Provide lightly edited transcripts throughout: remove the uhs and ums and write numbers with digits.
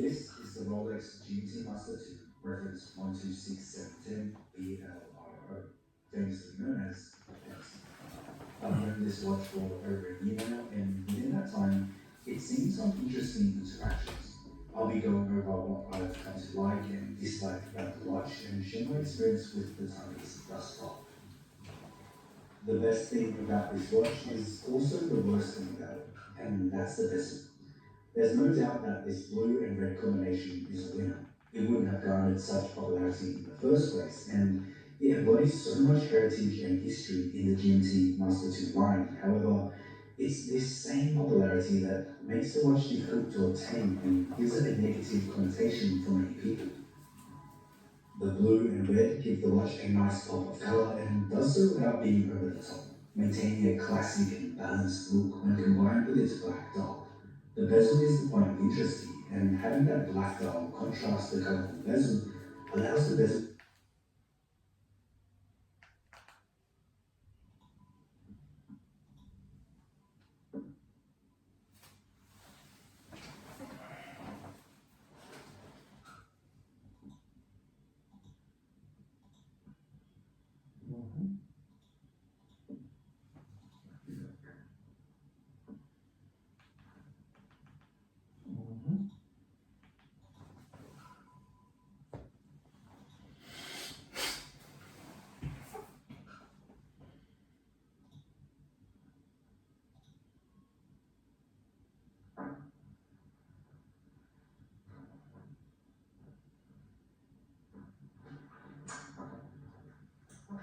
This is the Rolex GMT Master 2, reference 126710 BLRO, famously known as Pepsi. I've known this watch for over a year now, and within that time, it's seen some interesting interactions. I'll be going over what I've come to like and dislike about the watch and share my experience with the timepiece thus far. The best thing about this watch is also the worst thing about it, and that's the bezel. There's no doubt that this blue and red combination is a winner. It wouldn't have garnered such popularity in the first place, and it embodies so much heritage and history in the GMT Master 2 line. However, it's this same popularity that makes the watch difficult to obtain and gives it a negative connotation for many people. The blue and red give the watch a nice pop of colour and does so without being over the top, maintaining a classic and balanced look when combined with its black dial. The bezel is the point of interest here, and having that black dial contrast the colourful bezel allows the bezel.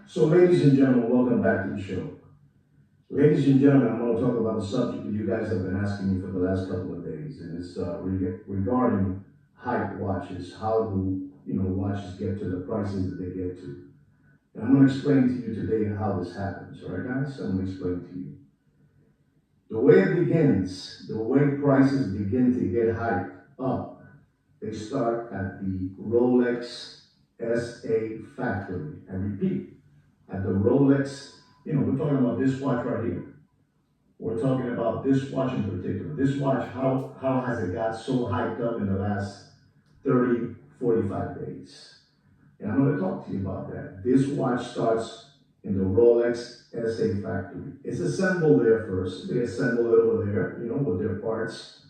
So, ladies and gentlemen, welcome back to the show. Ladies and gentlemen, I'm going to talk about a subject that you guys have been asking me for the last couple of days, and it's regarding hype watches. How do watches get to the prices that they get to? And I'm going to explain to you today how this happens. All right, guys? I'm going to explain to you. The way it begins, the way prices begin to get hyped up, they start at the Rolex SA factory. And repeat, at the Rolex, we're talking about this watch right here. We're talking about this watch in particular. This watch, how has it got so hyped up in the last 30, 45 days? And I'm going to talk to you about that. This watch starts in the Rolex SA factory. It's assembled there first. They assemble it over there, with their parts.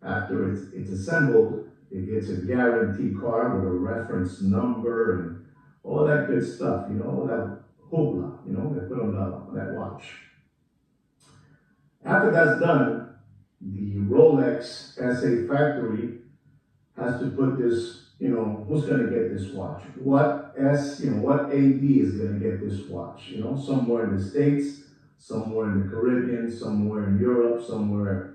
After it's assembled, it gets a guarantee card with a reference number and all that good stuff, all that hoopla, they put on that watch. After that's done, the Rolex SA factory has to put this, who's gonna get this watch? What AD is gonna get this watch? Somewhere in the States, somewhere in the Caribbean, somewhere in Europe, somewhere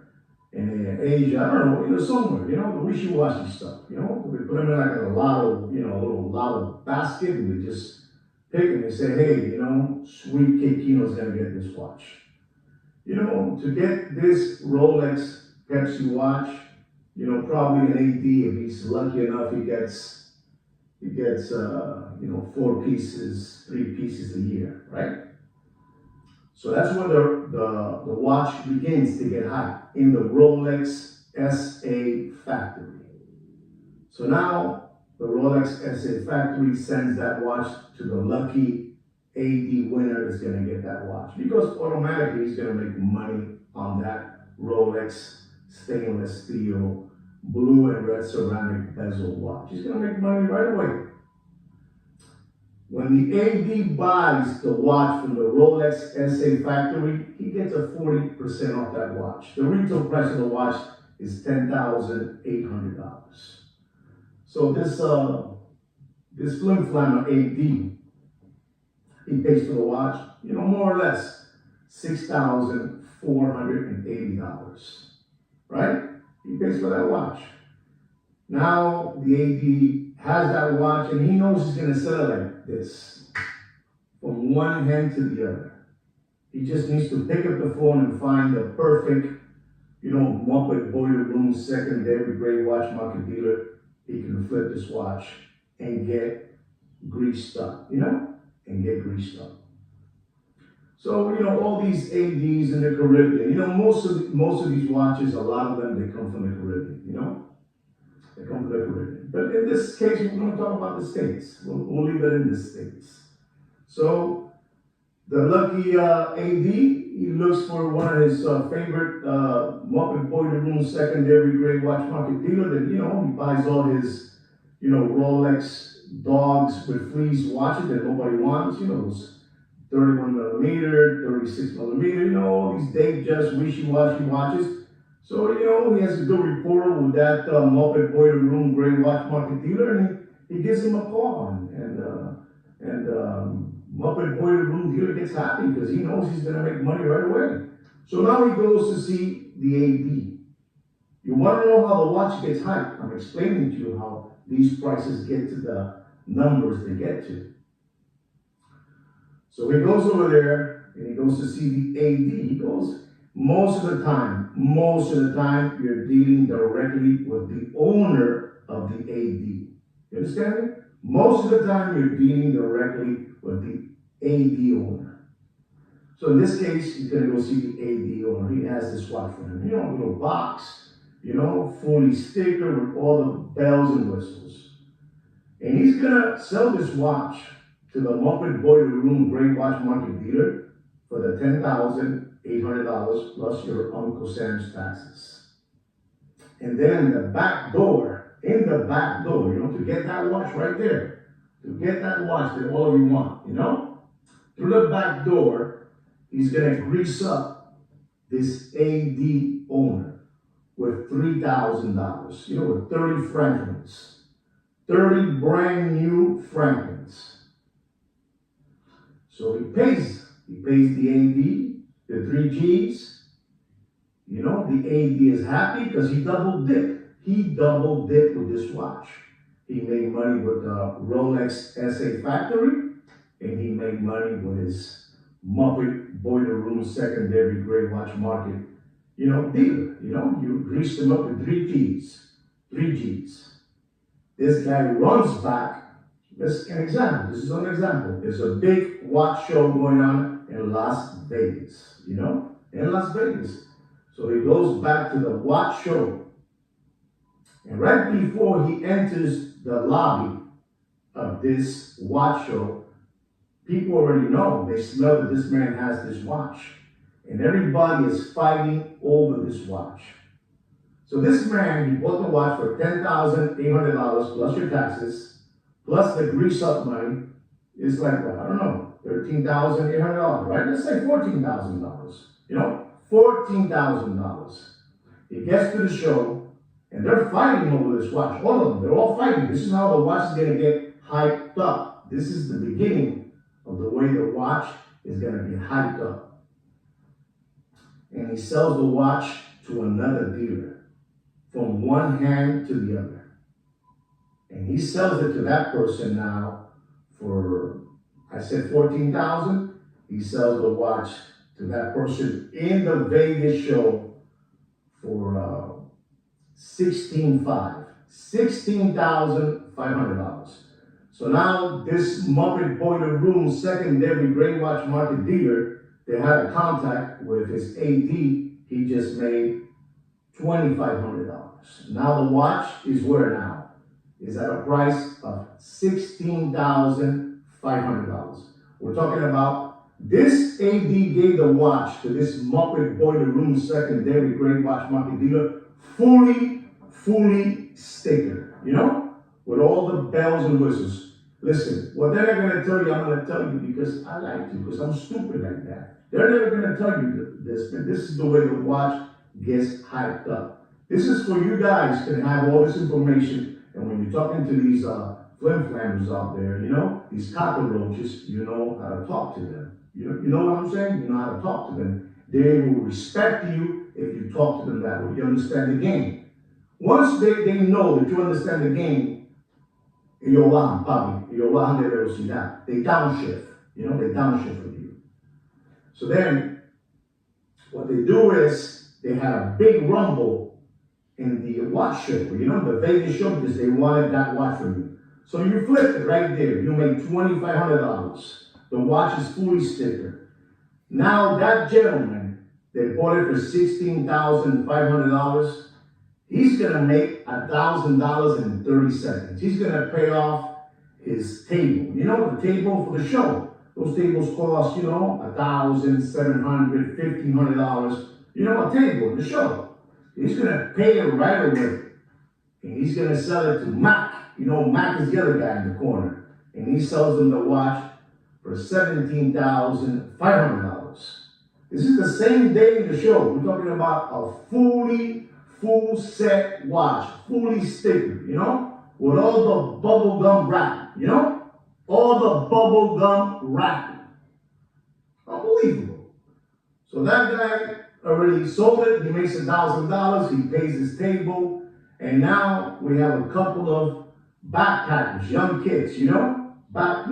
in Asia, I don't know, somewhere, the wishy-washy stuff, we put them in like a lotto, a little lotto basket, and we just pick and they say, hey, Sweet Kikino's gonna get this watch. To get this Rolex Pepsi watch, probably an AD, if he's lucky enough, he gets 4 pieces, 3 pieces a year, right? So that's where the watch begins to get hot, in the Rolex SA factory. So now the Rolex SA factory sends that watch to the lucky AD winner is going to get that watch, because automatically he's going to make money on that Rolex stainless steel blue and red ceramic bezel watch. He's going to make money right away. When the AD buys the watch from the Rolex SA factory, he gets a 40% off that watch. The retail price of the watch is $10,800. So this flim flammer AD, he pays for the watch, more or less $6,480, right? He pays for that watch. Now the AD has that watch and he knows he's gonna sell it like this, from one hand to the other. He just needs to pick up the phone and find the perfect, Muppet boiler room secondary grade watch market dealer. He can flip this watch and get greased up, and get greased up. So, all these ADs in the Caribbean, most of these watches, a lot of them, they come from the Caribbean, They come from the Caribbean. But in this case, we're going to talk about the States. We'll leave it in the States. So the lucky AD, he looks for one of his favorite Muppet Boiler Room secondary grade watch market dealer that, he buys all his, Rolex dogs with fleece watches that nobody wants, those 31 millimeter, 36 millimeter, all these Datejust wishy-washy watches. So, he has a good rapport with that Muppet Boiler Room grade watch market dealer, and he gives him a call, and Muppet Boiler Room dealer gets happy because he knows he's gonna make money right away. So now he goes to see the AD. You wanna know how the watch gets hyped? I'm explaining to you how these prices get to the numbers they get to. So he goes over there and he goes to see the AD. He goes, most of the time, you're dealing directly with the owner of the AD. You understand me? Most of the time, you're dealing directly with the AD owner. So in this case, you're gonna go see the AD owner. He has this watch for him. A little box, fully sticker with all the bells and whistles. And he's gonna sell this watch to the Muppet Boiler Room Great Watch Market dealer for the $10,800 plus your Uncle Sam's taxes. And then in the back door, to get that watch right there, to get that watch that all of you want, through the back door, he's gonna grease up this AD owner with $3,000, with 30 Franklins, 30 brand new Franklins. So he pays the AD, the 3 G's. The AD is happy because he double dipped. He double dipped with this watch. He made money with Rolex SA Factory, and he made money with his Muppet Boiler Room secondary grade watch market, dealer. You greased him up with 3 G's. 3 G's. This guy runs back. This is an example. There's a big watch show going on in Las Vegas, in Las Vegas. So he goes back to the watch show. And right before he enters the lobby of this watch show, people already know, they smell that this man has this watch. And everybody is fighting over this watch. So this man, he bought the watch for $10,800 plus your taxes, plus the grease up money. It's like, well, I don't know, $13,800, right? Let's say $14,000, $14,000. He gets to the show, and they're fighting over this watch. All of them, they're all fighting. This is how the watch is gonna get hyped up. This is the beginning of the way the watch is gonna be hyped up. And he sells the watch to another dealer, from one hand to the other. And he sells it to that person now for, I said 14,000. He sells the watch to that person in the Vegas show for $16,500. So now this Muppet Boiler Room secondary grade watch market dealer, they had a contact with his AD. He just made $2,500. Now the watch is where now? Is at a price of $16,500. We're talking about this AD gave the watch to this Muppet Boiler Room secondary grade watch market dealer fully stickered, with all the bells and whistles. Listen, what they're not gonna tell you, I'm gonna tell you because I like to, because I'm stupid like that. They're never gonna tell you this, but this is the way the watch gets hyped up. This is for you guys to have all this information, and when you're talking to these flim-flammers out there, these cockroaches, you know how to talk to them. You know what I'm saying? You know how to talk to them. They will respect you if you talk to them that way. You understand the game. Once they know that you understand the game, ellos bajan de velocidad. They downshift, they downshift with you. So then, what they do is, they had a big rumble in the watch show, the Vegas show, because they wanted that watch from you. So you flipped it right there. You made $2,500. The watch is fully stickered. Now that gentleman, they bought it for $16,500. He's gonna make $1,000 in 30 seconds. He's gonna pay off his table. You know, the table for the show. Those tables cost, you know, $1,700, $1,500. You know, a table in the show. He's gonna pay it right away. And he's gonna sell it to Mac. You know, Mac is the other guy in the corner. And he sells them the watch for $17,500. This is the same day in the show. We're talking about a full set watch, fully stickered, you know, with all the bubble gum wrap, you know, all the bubble gum wrap. Unbelievable. So that guy already sold it. He makes $1,000. He pays his table, and now we have a couple of backpackers, young kids, you know, all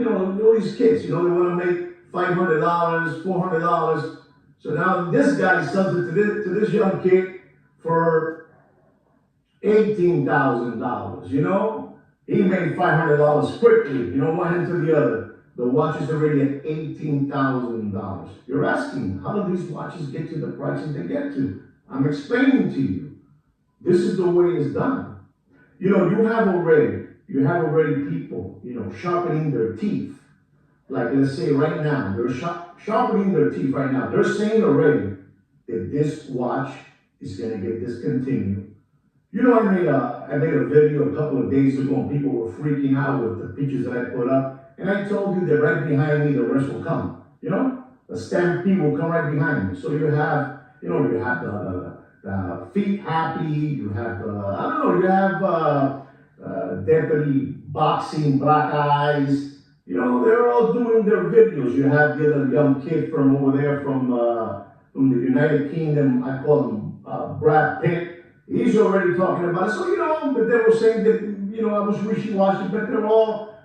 these kids, you know, they want to make $500, $400. So now this guy sells it to this young kid for $18,000, you know? He made $500 quickly, you know, one into the other. The watch is already at $18,000. You're asking, how do these watches get to the prices they get to? I'm explaining to you. This is the way it's done. You know, you have already people, you know, sharpening their teeth. Like, let's say right now, they're sharpening their teeth right now. They're saying already that this watch is going to get discontinued. You know, I made a video a couple of days ago and people were freaking out with the pictures that I put up. And I told you that right behind me, the rest will come. You know, the stampede will come right behind me. So you have the feet happy, you have, deputy boxing, black eyes. You know, they're all doing their videos. You have the other young kid from over there from the United Kingdom. I call him Brad Pitt. He's already talking about it. So, you know, but they were saying that, you know, I was wishy-washy, but they're all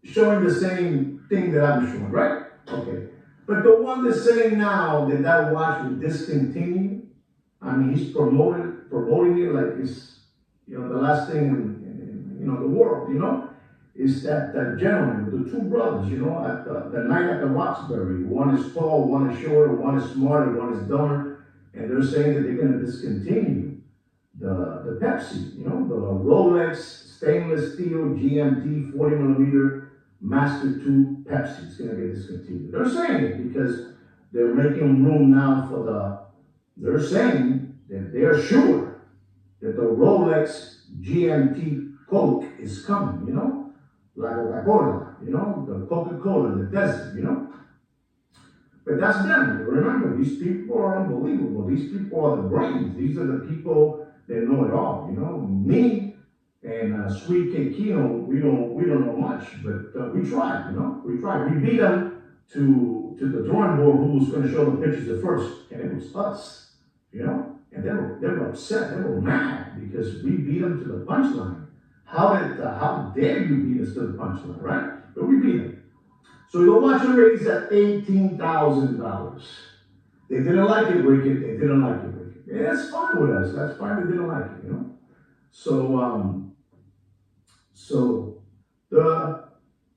showing the same thing that I'm showing, right? Okay. But the one that's saying now that watch will discontinue, I mean, he's promoting it like it's, you know, the last thing in you know, the world, you know? Is that gentleman, the two brothers, you know, at the night at the Roxbury. One is tall, one is shorter, one is smarter, one is dumber. And they're saying that they're going to discontinue the Pepsi, you know, the Rolex stainless steel GMT 40 millimeter Master 2 Pepsi. It's going to get discontinued. They're saying it because they're making room now for they're saying that they're sure that the Rolex GMT Coke is coming, you know? Like Coca-Cola, you know, the Coca-Cola, the desert, you know. But that's them. Remember, these people are unbelievable. These people are the brains. These are the people that know it all, you know. Me and Sweet Kekino, we don't know much, but we tried, you know. We tried. We beat them to the drawing board who was going to show the pictures at first, and it was us, you know. And they were upset. They were mad because we beat them to the punchline. How dare you beat us to the punchline, right? But we beat them. So the watch already is at $18,000. They didn't like it, Wicked. They didn't like it, Wicked. Yeah, that's fine with us. That's fine. They didn't like it, you know. So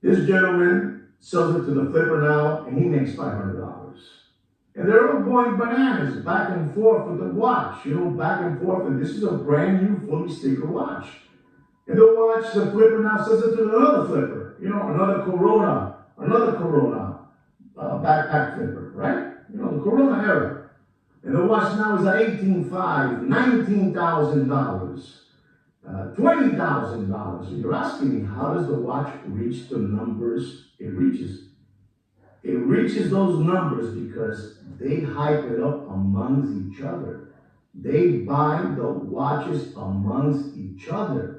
this gentleman sells it to the flipper now, and he makes $500. And they're all going bananas, back and forth with the watch, you know, back and forth. And this is a brand new, fully stickered watch. And the watch, the flipper now sells it to another flipper, you know, another Corona backpack flipper, right? You know, the Corona era. And the watch now is at $18,500, $19,000, $20,000. You're asking me, how does the watch reach the numbers it reaches? It reaches those numbers because they hype it up amongst each other. They buy the watches amongst each other.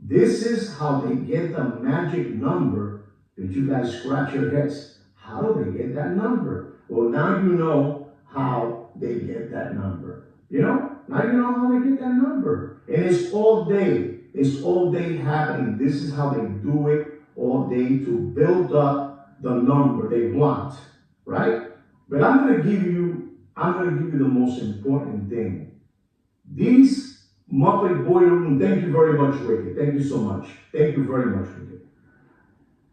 This is how they get the magic number that you guys scratch your heads. How do they get that number? Well, now you know how they get that number. You know? Now you know how they get that number. And it's all day. It's all day happening. This is how they do it all day to build up the number they want. Right? But I'm gonna give you the most important thing. These Muppet Boiler Room, thank you very much, Wicked. Thank you so much. Thank you very much, Wicked.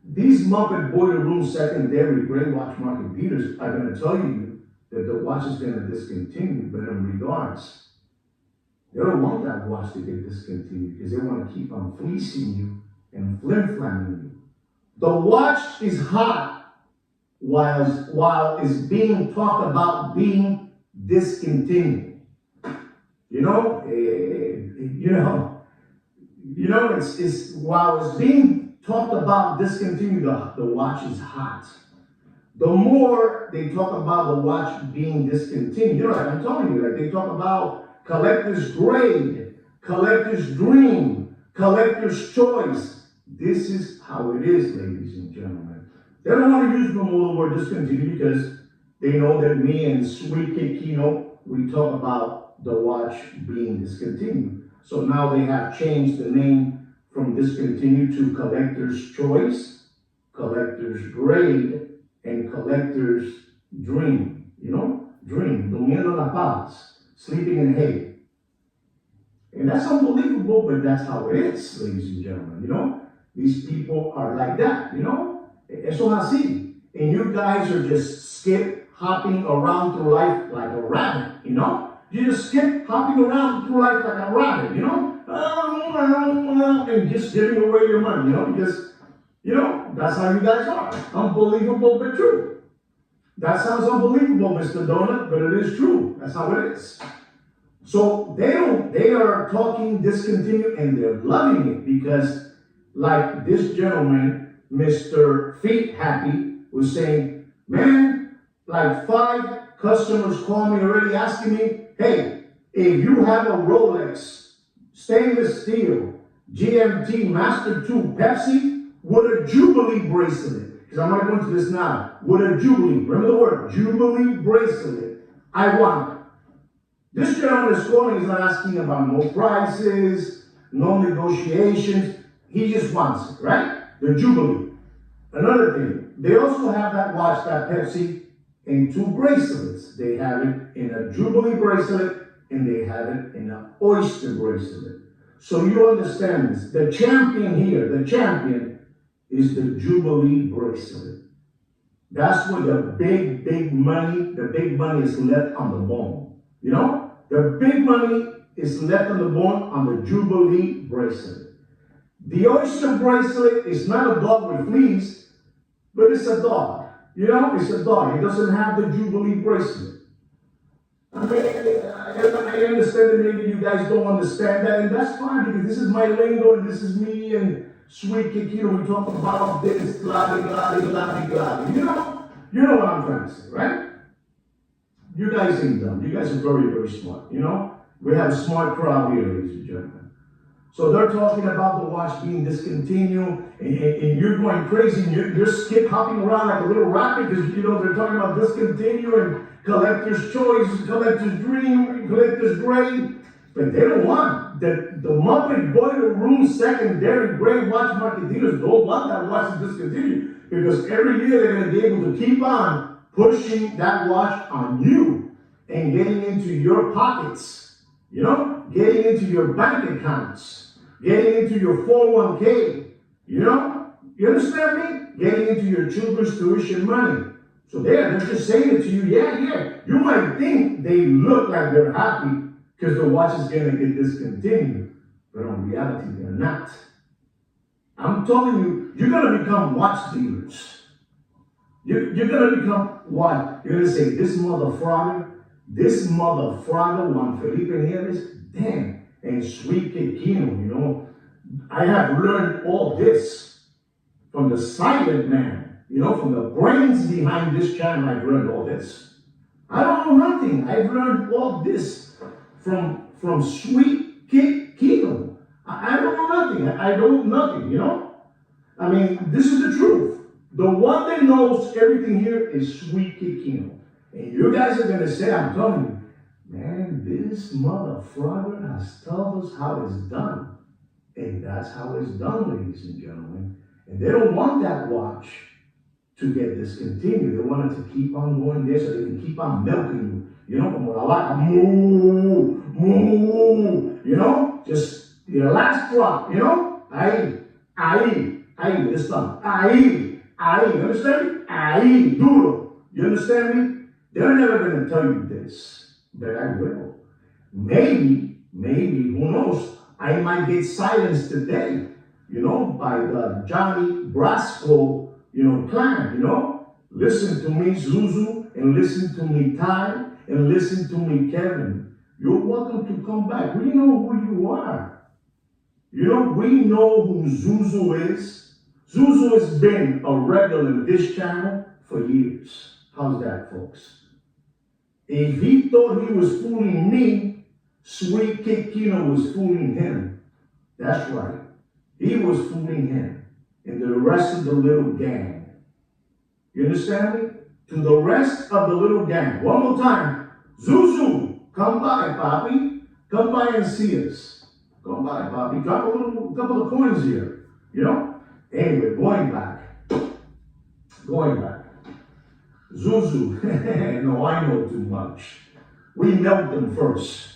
These Muppet Boiler Room secondary gray watch market dealers are going to tell you that the watch is going to discontinue, but in regards, they're don't want that watch to get discontinued because they want to keep on fleecing you and flim-flamming you. The watch is hot while it's being talked about being discontinued. You know, it's while it's being talked about discontinued, the watch is hot. The more they talk about the watch being discontinued, you know, like I'm telling you, like they talk about collector's grade, collector's dream, collector's choice. This is how it is, ladies and gentlemen. They don't want to use the word discontinued because they know that me and Sweet Kid Kino, we talk about the watch being discontinued. So now they have changed the name from discontinued to collector's choice, collector's grade, and collector's dream. You know, dream, durmiendo la paz, sleeping in hay. And that's unbelievable, but that's how it is, ladies and gentlemen. You know, these people are like that, you know. Eso es así. And you guys are just hopping around through life like a rabbit, you know? You just hopping around through life like a rabbit, you know? And just giving away your money, you know? Because, you know, that's how you guys are. Unbelievable, but true. That sounds unbelievable, Mr. Donut, but it is true. That's how it is. So they are talking discontinued and they're loving it because, like this gentleman, Mr. Feet Happy, was saying, man, like 5 customers call me already asking me, hey, if you have a Rolex stainless steel GMT Master 2 Pepsi with a Jubilee bracelet, because I'm going to go into this now, with a Jubilee, remember the word, Jubilee bracelet, I want it. This gentleman is calling, he's not asking about no prices, no negotiations, he just wants it, right? The Jubilee. Another thing, they also have that watch, that Pepsi, in 2 bracelets. They have it in a Jubilee bracelet and they have it in an Oyster bracelet. So you understand this. The champion here, the champion, is the Jubilee bracelet. That's where the big money is left on the bone. You know? The big money is left on the bone on the Jubilee bracelet. The Oyster bracelet is not a dog with fleas, but it's a dog. You know, it's a dog. It doesn't have the Jubilee bracelet. I mean, I understand that maybe you guys don't understand that, and that's fine because this is my lingo and this is me and Sweet Kikito. We talk about this, blah, blah, blah, blah, blah. You know what I'm trying to say, right? You guys ain't dumb. You guys are very, very smart. You know, we have a smart crowd here, ladies and gentlemen. So they're talking about the watch being discontinued, and you're going crazy, and you're skip hopping around like a little rabbit because, you know, they're talking about discontinue and collector's choice, collector's dream, collector's grade. But they don't want, the Muppet Boiler Room secondary grade watch market dealers don't want that watch to discontinue because every year they're going to be able to keep on pushing that watch on you and getting into your pockets, you know, getting into your bank accounts, getting into your 401k, you know, you understand me? Getting into your children's tuition money. So they're just saying it to you, yeah. You might think they look like they're happy because the watch is going to get discontinued, but in reality, they're not. I'm telling you, you're going to become watch dealers. You're going to become what? You're going to say, this mother frogger, Juan Felipe Nieves, damn, and Sweet Kid Kino, you know. I have learned all this from the silent man, you know, from the brains behind this channel. I've learned all this. I don't know nothing. I've learned all this from Sweet Kid Kino. I don't know nothing. I don't know nothing, you know. I mean, this is the truth. The one that knows everything here is Sweet Kid Kino. And you guys are going to say, I'm telling you, man, this motherfucker has told us how it's done. And that's how it's done, ladies and gentlemen. And they don't want that watch to get discontinued. They want it to keep on going there so they can keep on milking you. You know, como la vaca, moo, moo, you know, just your last drop, you know, ahí, this time, ahí, you understand me? Ahí, duro, you understand me? They're never going to tell you this, but I will. Maybe maybe, who knows? I might get silenced today, by the Johnny Brasco, clan, Listen to me, Zuzu, and listen to me, Ty, and listen to me, Kevin. You're welcome to come back. We know who you are. We know who Zuzu is. Zuzu has been a regular in this channel for years. How's that, folks? If he thought he was fooling me, Sweet Kid Kino was fooling him. That's right. He was fooling him and the rest of the little gang. You understand me? To the rest of the little gang. One more time. Zuzu, come by, Papi. Come by and see us. Come by, Papi. Drop a couple of coins here. Anyway, going back. Zuzu, no, I know too much. We met them first.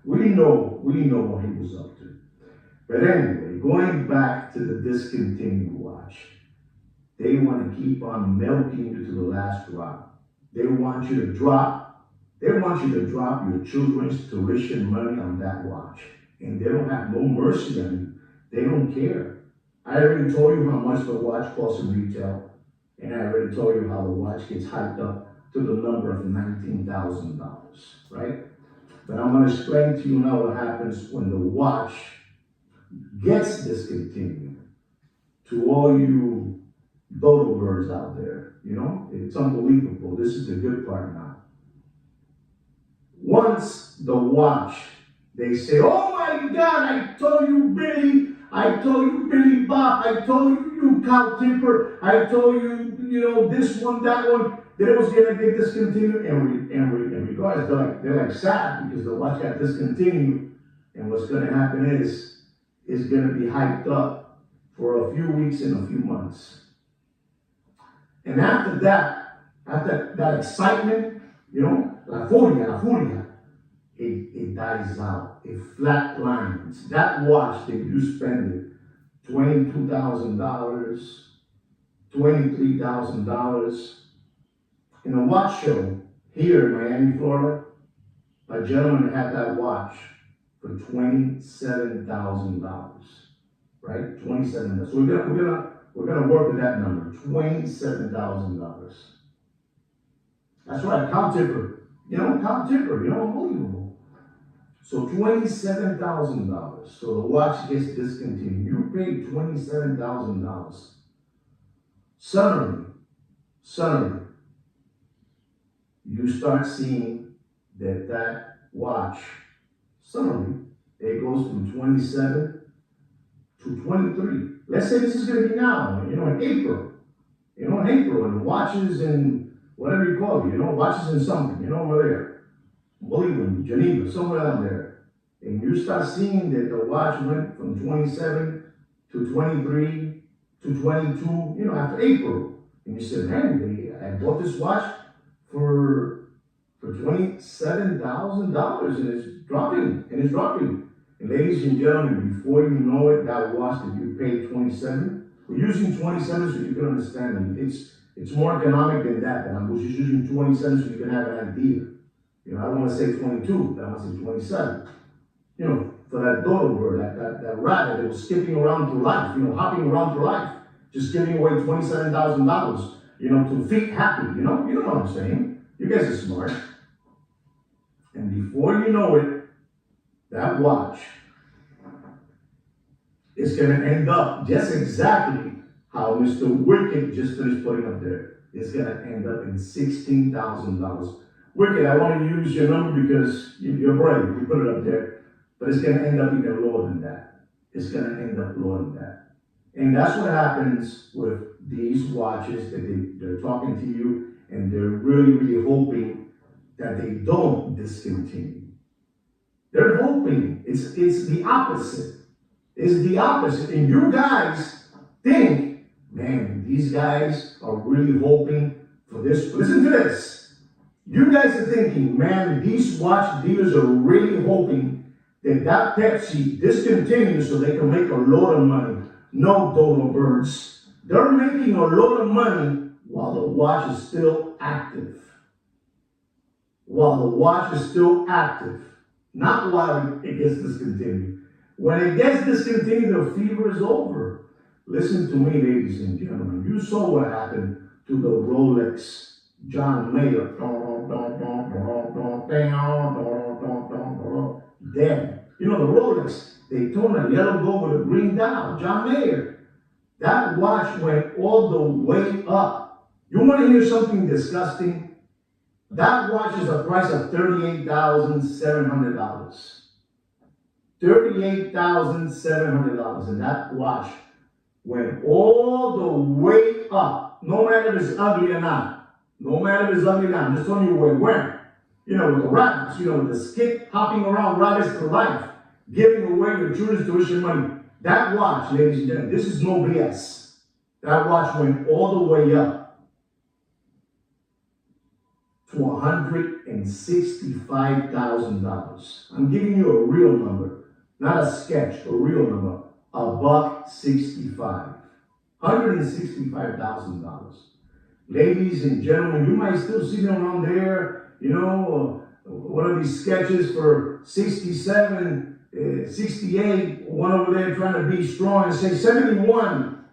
We know what he was up to. But anyway, going back to the discontinued watch, they want to keep on milking you to the last drop. They want you to drop your children's tuition money on that watch. And they don't have no mercy on you. They don't care. I already told you how much the watch costs in retail. And I already told you how the watch gets hyped up to the number of $19,000, right? But I'm going to explain to you now what happens when the watch gets discontinued. To all you dodo birds out there, it's unbelievable. This is the good part now. Once the watch, they say, oh my God, I told you, Billy Bob, I told you cow tipper, I told you, this one, that one, that it was going to get discontinued. And regardless, they're like sad because the watch got discontinued. And what's going to happen is it's going to be hyped up for a few weeks and a few months. And after that excitement, la furia, it dies out. It flatlines. That watch that you spend $22,000, $23,000 in a watch show here in Miami, Florida, a gentleman had that watch for $27,000, right? $27,000. So we're gonna work with that number, $27,000. That's right, cow tipper, unbelievable. So $27,000. So the watch gets discontinued. You paid $27,000. Suddenly, you start seeing that watch, suddenly, it goes from 27 to 23. Let's say this is going to be now, in April. And the watches in, whatever you call it, watches in something, over there. Bolivia, Geneva, somewhere down there. And you start seeing that the watch went from 27 to 23 to 22, after April. And you said, man, I bought this watch for $27,000 and it's dropping. And ladies and gentlemen, before you know it, that watch that you paid 27, we're using 27 so you can understand it. It's more economic than that, but I'm just using 27 so you can have an idea. I don't want to say 22, but I want to say 27. For that dodo bird, that rabbit that was skipping around through life, hopping around through life, just giving away $27,000, to feet happy, you know what I'm saying? You guys are smart. And before you know it, that watch is going to end up just exactly how Mr. Wicked just finished putting up there. It's going to end up in $16,000. Wicked, I want to use your number because you're brave. You put it up there. But it's going to end up even lower than that. And that's what happens with these watches that they're talking to you and they're really, really hoping that they don't discontinue. They're hoping. It's the opposite. And you guys think, man, these guys are really hoping for this. Listen to this. You guys are thinking, man, these watch dealers are really hoping that Pepsi discontinues so they can make a lot of money. No, dodo birds. They're making a lot of money while the watch is still active. not while it gets discontinued. When it gets discontinued, the fever is over. Listen to me, ladies and gentlemen. You saw what happened to the Rolex John Mayer. Dead. You know, the Rolex Daytona yellow gold with a green dial, John Mayer. That watch went all the way up. You want to hear something disgusting? That watch is a price of $38,700. $38,700. And that watch went all the way up. No matter if it's ugly or not. No matter if it's ugly or not. I'm just telling you where it went. You know, with the rabbits, you know, with the skip hopping around rabbits to life, giving away your children's tuition money. That watch, ladies and gentlemen, this is no BS. That watch went all the way up to $165,000. I'm giving you a real number, not a sketch, a real number. $165,000. $165,000. Ladies and gentlemen, you might still see them around there, you know, one of these sketches for 67, 68, one over there trying to be strong and say 71.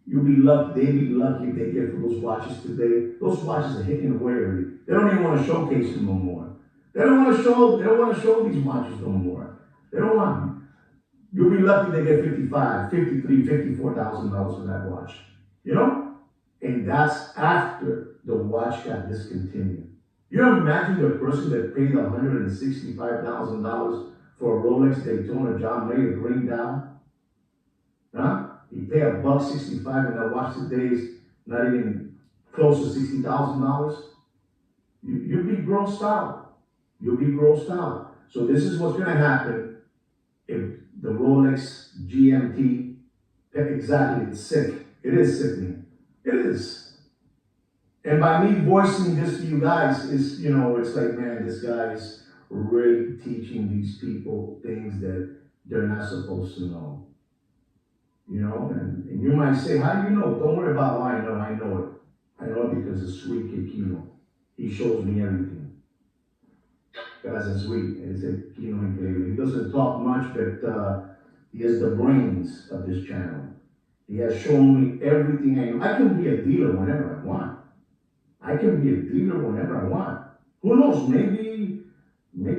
You'll be lucky, they'd be lucky if they get for those watches today. Those watches are hitting away already. They don't even want to showcase them no more. They don't want to show these watches no more. They don't want them. You'll be lucky they get $55,000, $53,000, $54,000 for that watch. You know? And that's after the watch got discontinued. You imagine the person that paid $165,000 for a Rolex Daytona John Mayer green dial? Huh? He paid $165 and that watch today is not even close to $60,000. You'll be grossed out. You'll be grossed out. So this is what's going to happen if the Rolex GMT, exactly, it's sick. It is sickening. It is. And by me voicing this to you guys, is, you know, it's like, man, this guy's really teaching these people things that they're not supposed to know. You know, and you might say, how do you know? Don't worry about how I know. I know it. I know it because it's sweet kid Kino. He shows me everything. That's a sweet. It's a Kino Incredible. He doesn't talk much, but he has the brains of this channel. He has shown me everything I know. I can be a dealer whenever I want. I can be a dealer whenever I want. Who knows? Maybe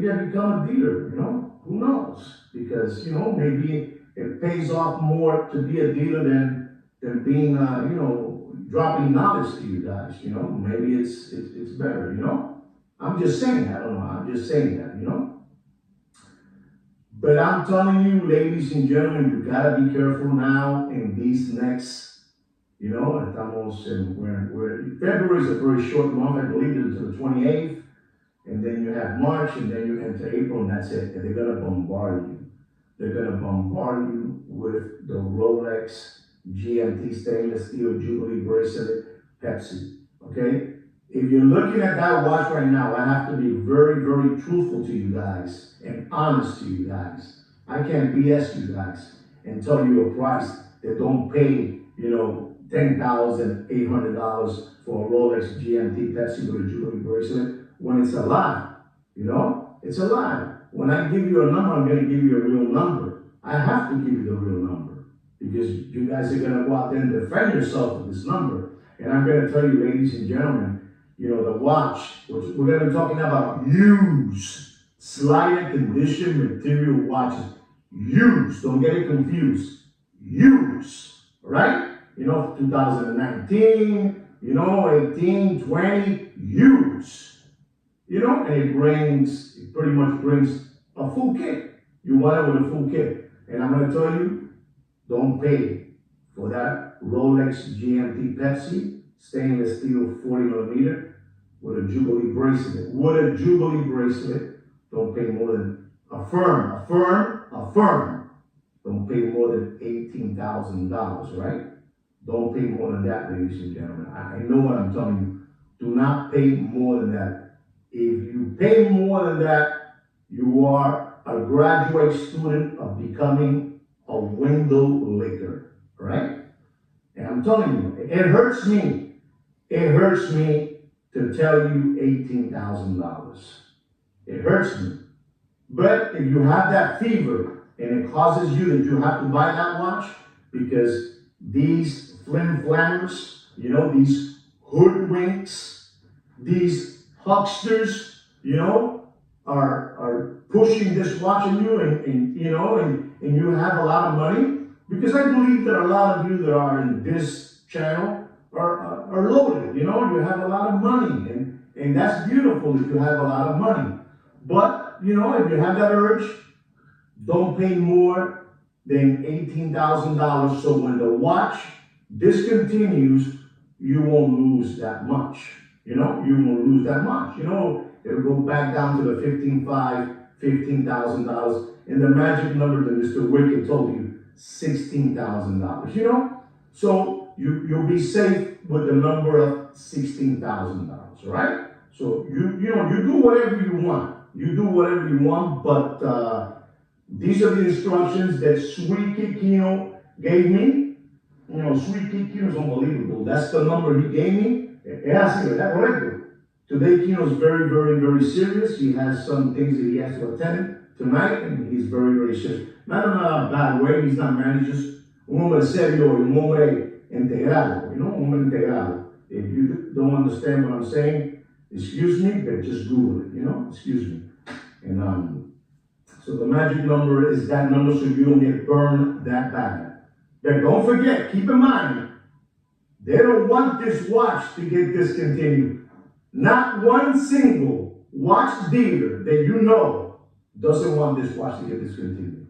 I become a dealer, you know? Who knows? Because, you know, maybe it pays off more to be a dealer than being, you know, dropping knowledge to you guys, you know? Maybe it's better, you know? I'm just saying, I don't know, I'm just saying that, you know? But I'm telling you, ladies and gentlemen, you gotta be careful now in these next, you know, at almost, February is a very short month, I believe, until the 28th. And then you have March, and then you enter April, and that's it. And they're gonna bombard you. They're gonna bombard you with the Rolex GMT stainless steel Jubilee bracelet Pepsi, okay? If you're looking at that watch right now, I have to be very, very truthful to you guys and honest to you guys. I can't BS you guys and tell you a price that don't pay, you know, $10,800 for a Rolex GMT Pepsi with a Jubilee bracelet when it's a lie, you know? It's a lie. When I give you a number, I'm gonna give you a real number. I have to give you the real number because you guys are gonna go out there and defend yourself with this number. And I'm gonna tell you, ladies and gentlemen, you know, the watch, which we're gonna be talking about used, slider condition material watches. Used, don't get it confused. Used, right? You know, 2019, you know, 18, 20, used. You know, and it pretty much brings a full kit. You want it with a full kit. And I'm gonna tell you, don't pay for that Rolex GMT Pepsi, stainless steel 40mm with a Jubilee bracelet. With a Jubilee bracelet, don't pay more than a firm. Don't pay more than $18,000, right? Don't pay more than that, ladies and gentlemen. I know what I'm telling you. Do not pay more than that. If you pay more than that, you are a graduate student of becoming a window licker, right? And I'm telling you, it hurts me. It hurts me to tell you $18,000. It hurts me. But if you have that fever and it causes you that you have to buy that watch because these flim flammers, these hoodwinks, these hucksters, are pushing this watch on you and you have a lot of money. Because I believe that a lot of you that are in this channel are loaded, you have a lot of money and that's beautiful if you have a lot of money. But, if you have that urge, don't pay more than $18,000. So when the watch discontinues, you won't lose that much. You won't lose that much. It'll go back down to the $15,000, and the magic number that Mr. Wicked told you, $16,000. So you'll be safe with the number of $16,000. All right? So you do whatever you want. You do whatever you want, but these are the instructions that Sweet Kid Kino gave me. Sweet Kid Kino is unbelievable. That's the number he gave me. Es así, ¿verdad? Correcto. Today, Kino is very, very, very serious. He has some things that he has to attend tonight, and he's very, very serious. Not in a bad way. He's not married. Just un hombre serio, un hombre integrado. Un hombre integrado. If you don't understand what I'm saying, excuse me, but just Google it. Excuse me. And so the magic number is that number so you don't get burned that bad. But don't forget, keep in mind, they don't want this watch to get discontinued. Not one single watch dealer that doesn't want this watch to get discontinued.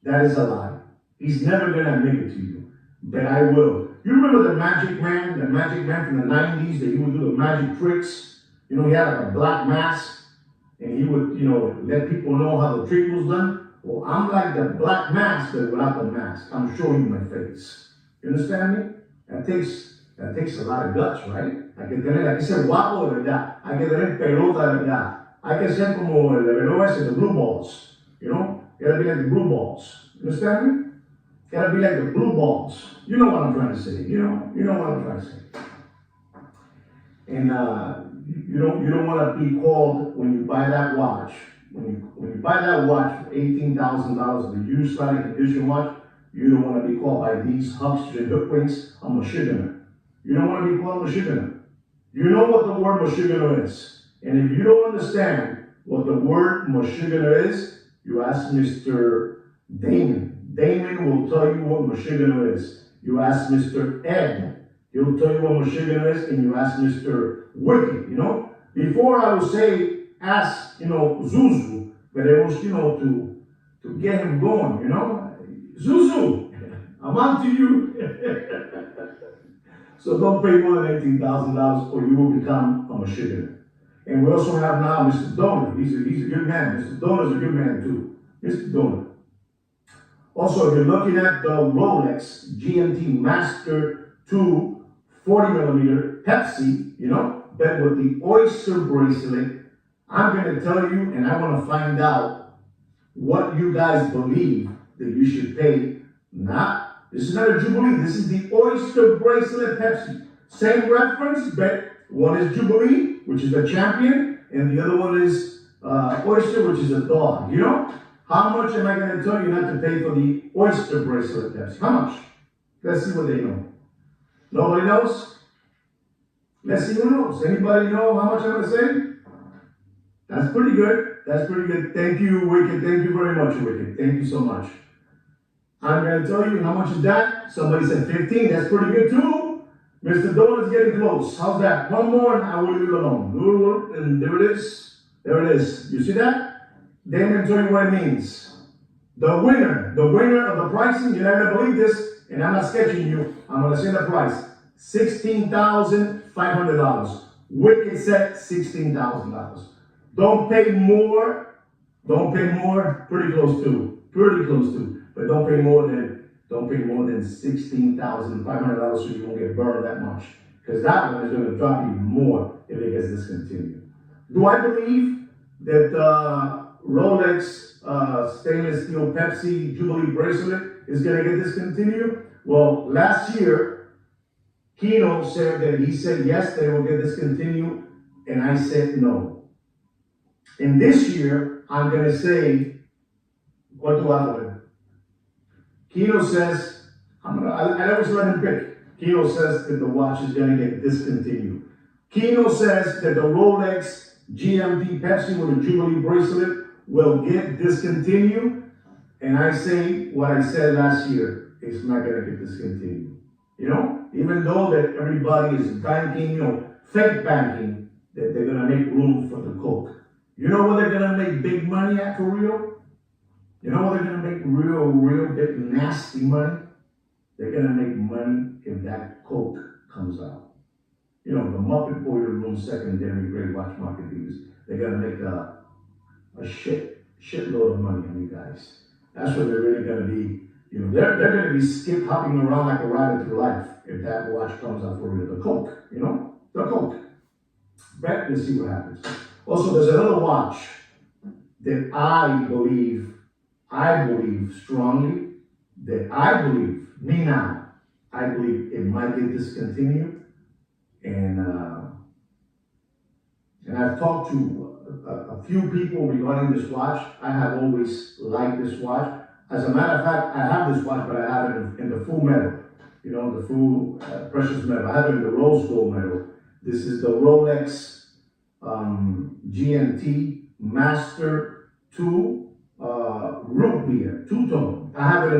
That is a lie. He's never going to admit it to you. But I will. You remember the Magic Man from the 90s that he would do the magic tricks? He had like a black mask. And he would, let people know how the trick was done. Well, I'm like the black mask, but without the mask. I'm showing you my face. You understand me? That takes a lot of guts, right? Hay que ser guapo de verdad. Hay que tener pelota de verdad. Hay que ser como el reloj ese, the blue balls. Gotta be like the blue balls. You understand me? Gotta be like the blue balls. You know what I'm trying to say. You know what I'm trying to say. And you don't want to be called when you buy that watch. When you buy that watch for $18,000, the used starting condition watch, you don't want to be called by these hucksters and hoodwinks a mashigana. You don't want to be called mashigana. You know what the word mashigana is. And if you don't understand what the word mashigana is, you ask Mr. Damon. Damon will tell you what mashigana is. You ask Mr. Ed. He'll tell you what mashigana is, and you ask Mr. Wicked, Before I would say, ask, Zuzu, but it was, to get him going, Zuzu, I'm on to you. So don't pay more than $18,000 or you will become a mashigana. And we also have now Mr. Donor. He's a good man. Mr. Donor is a good man too. Mr. Donor. Also, if you're looking at the Rolex GMT Master 2 40mm Pepsi, but with the Oyster bracelet, I'm going to tell you, and I want to find out what you guys believe that you should pay. This is not a Jubilee. This is the Oyster bracelet Pepsi. Same reference, but one is Jubilee, which is the champion, and the other one is Oyster, which is a dog. How much am I going to tell you not to pay for the Oyster bracelet Pepsi? How much? Let's see what they know. Nobody knows? Let's see who knows. Anybody know how much I'm going to say? That's pretty good. That's pretty good. Thank you, Wicked. Thank you very much, Wicked. Thank you so much. I'm going to tell you how much is that. Somebody said 15. That's pretty good too. Mr. Donut's getting close. How's that? One more and I will leave it alone. And there it is. There it is. You see that? Then I'm going to tell you what it means. The winner of the pricing, you're not going to believe this, and I'm not sketching you. I'm going to say the price. $16,500. Wicked set, $16,000. Don't pay more. Pretty close to. But don't pay more than $16,500 so you won't get burned that much. Because that one is going to drop even more if it gets discontinued. Do I believe that Rolex stainless steel Pepsi Jubilee bracelet is going to get discontinued? Well, last year, Kino said that he said yes, they will get discontinued, and I said no. And this year, I'm gonna say, ¿cuánto vale? Kino says, I always let him pick. Kino says that the watch is gonna get discontinued. Kino says that the Rolex GMT Pepsi with a Jubilee bracelet will get discontinued. And I say what I said last year, it's not gonna get discontinued. You know, even though that everybody is banking, fake banking, that they're gonna make room for the Coke. You know where they're gonna make big money at for real? You know where they're gonna make real big nasty money? They're gonna make money if that Coke comes out. The Muppet Boiler Room secondary great watch market dealers, they're gonna make a shitload of money on you guys. That's what they're really gonna be. They're gonna be skip hopping around like a rabbit through life if that watch comes out for real. The Coke, the Coke. Bet, let's see what happens. Also, there's another watch that I believe strongly, I believe it might get discontinued. And I've talked to a few people regarding this watch. I have always liked this watch. As a matter of fact, I have this watch, but I have it in the full metal. The full precious metal. I have it in the rose gold metal. This is the Rolex GMT Master 2 root beer, two-tone. I have it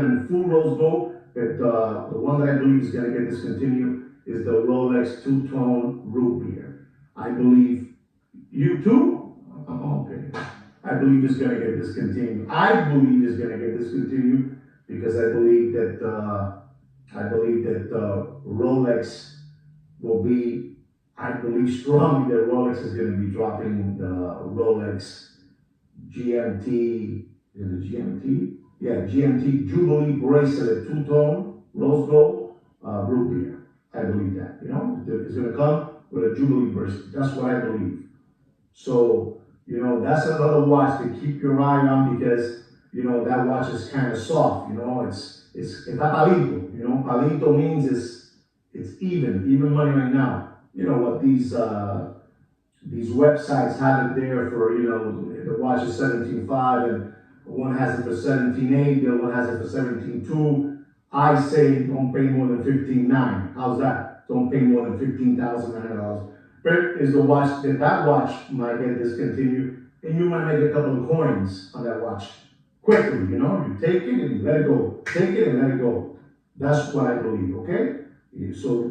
in full rose gold, but the one that I believe is going to get discontinued is the Rolex two-tone root beer. I believe you too? Okay. I believe it's going to get discontinued. Because I believe that Rolex will be. I believe strongly that Rolex is going to be dropping the Rolex GMT. Is it GMT? Yeah, GMT Jubilee bracelet, two-tone, rose gold, root beer. I believe that. It's going to come with a Jubilee bracelet. That's what I believe. So, that's another watch to keep your eye on because, that watch is kind of soft. It's palito. Palito means it's even money right now. What these websites have it there for, the watch is 17.5 and one has it for 17.8, the other one has it for 17.2. I say don't pay more than 15.9. How's that? Don't pay more than $15,900. But is the watch that watch might get discontinued, and you might make a couple of coins on that watch quickly. You take it and let it go. Take it and let it go. That's what I believe. Okay. So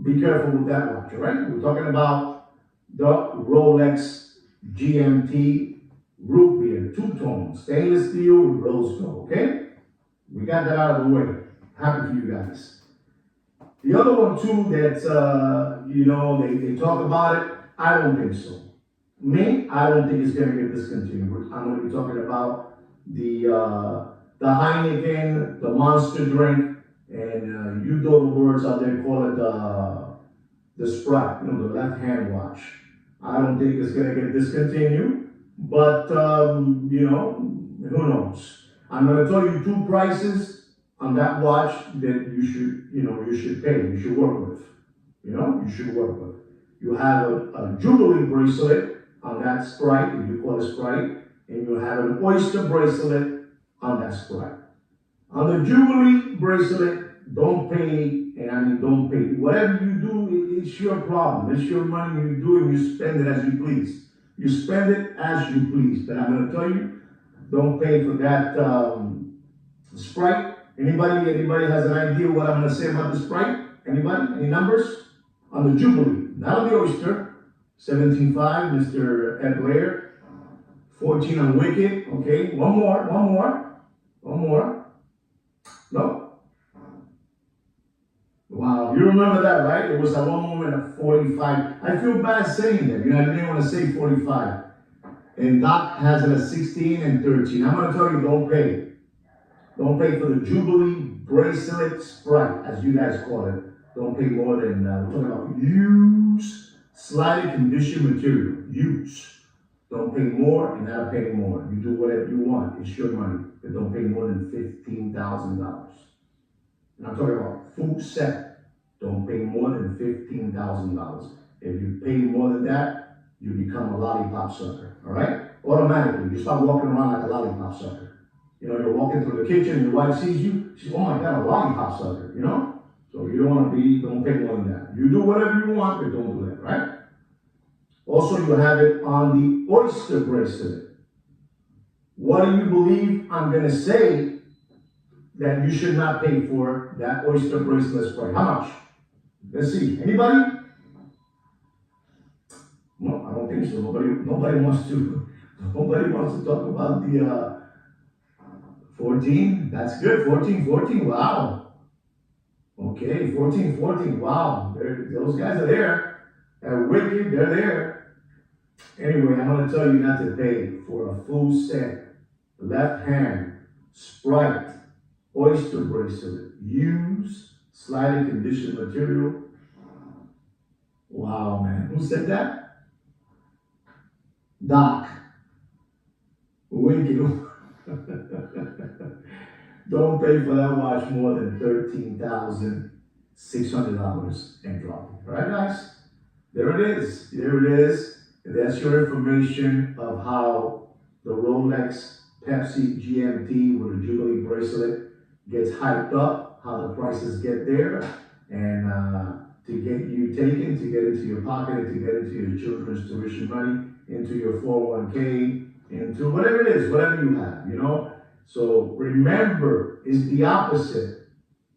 be careful with that watch. All right. We're talking about the Rolex GMT root beer, two-tone, stainless steel with rose gold. Okay. We got that out of the way. Happy for you guys. The other one too that they talk about it. I don't think so. I don't think it's going to get discontinued. I'm going to be talking about the Heineken, the Monster drink, and you know the words out there call it the Sprite, the left-hand watch. I don't think it's going to get discontinued, but who knows? I'm going to tell you two prices on that watch that you should pay, you should work with. You have a Jubilee bracelet on that Sprite, if you call it Sprite, and you have an Oyster bracelet on that Sprite. On the Jubilee bracelet, don't pay. Whatever you do, it's your problem. It's your money. You do it, you spend it as you please. You spend it as you please. But I'm going to tell you, don't pay for that Sprite. Anybody has an idea what I'm going to say about the Sprite? Anybody? Any numbers? On the Jubilee, not on the Oyster. 17.5, Mr. Ed Blair. 14 on Wicked. Okay, one more. No? Wow, you remember that, right? It was at one moment at 45. I feel bad saying that. I didn't want to say 45. And Doc has it at 16 and 13. I'm going to tell you, don't pay. Don't pay for the Jubilee bracelet Sprite, as you guys call it. Don't pay more than, we're talking about used, slightly conditioned material. Used. Don't pay more and not pay more. You do whatever you want. It's your money. But don't pay more than $15,000. And I'm talking about full set. Don't pay more than $15,000. If you pay more than that, you become a lollipop sucker. All right? automatically, you start walking around like a lollipop sucker. You know, you're walking through the kitchen, your wife sees you, she's, oh my God, a lollipop sucker, you know? So you don't pay more than that. You do whatever you want, but don't do that, right? Also, you have it on the Oyster bracelet. What do you believe I'm gonna say that you should not pay for that Oyster bracelet price? How much? Let's see, anybody? No, I don't think so. Nobody wants to talk about the 14. That's good. 14. Wow. Okay, 14. Wow. Those guys are there. They're wicked. They're there. Anyway, I'm going to tell you not to pay for a full set, left hand, Sprite, Oyster bracelet, used, slightly conditioned material. Wow, man. Who said that? Doc. Wicked. Don't pay for that watch more than $13,600 and drop it. All right, guys? There it is. That's your information of how the Rolex Pepsi GMT with a Jubilee bracelet gets hyped up, how the prices get there, and to get you taken, to get into your pocket, and to get into your children's tuition money, into your 401k, into whatever it is, whatever you have, you know? So remember, it's the opposite.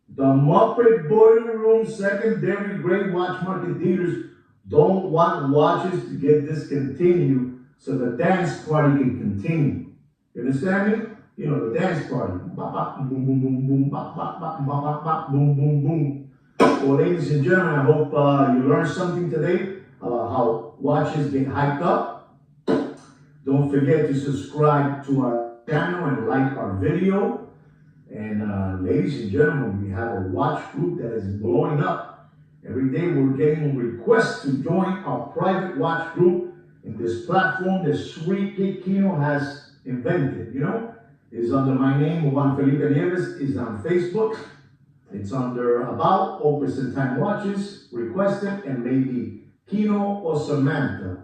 The Muppet Boiler Room secondary grade watch market dealers don't want watches to get discontinued so the dance party can continue. You understand me? You know, the dance party. Bop, bop, boom, boom, boom, boom, bop, bop, bop, bop, bop, bop, boom, boom, boom. Well, ladies and gentlemen, I hope you learned something today about how watches get hyped up. Don't forget to subscribe to our channel and like our video. And ladies and gentlemen, we have a watch group that is blowing up. Every day we're getting requests to join our private watch group in this platform that Sweet Kid Kino has invented, you know. It's under my name, Juan Felipe Nieves, is on Facebook. It's under About, Opus and Time Watches, Requested, and maybe Kino or Samantha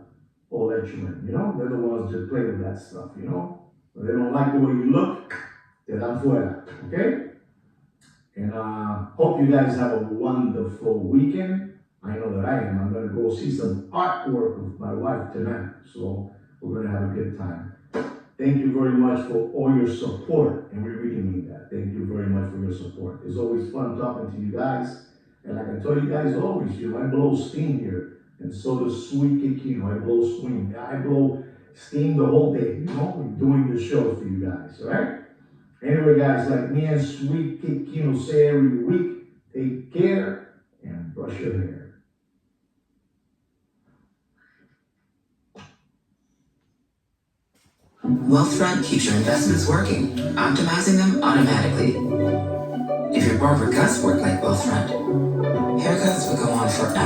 will let you in, you know? They're the ones that play with that stuff, you know? If they don't like the way you look, te dan fuera, okay? And hope you guys have a wonderful weekend. I know that I am. I'm gonna go see some artwork with my wife tonight, so we're gonna have a good time. Thank you very much for all your support, and we really mean that. Thank you very much for your support. It's always fun talking to you guys, and like I tell you guys always, you know, I blow steam here, and so does Sweet Kid Kino. I blow steam. I blow steam the whole day, you know, we're doing the show for you guys, all right? Anyway, guys, like me and Sweet Kid Kino say every week, take care and brush your hair. Wealthfront keeps your investments working, optimizing them automatically. If your barber cuts work like Wealthfront, haircuts would go on forever.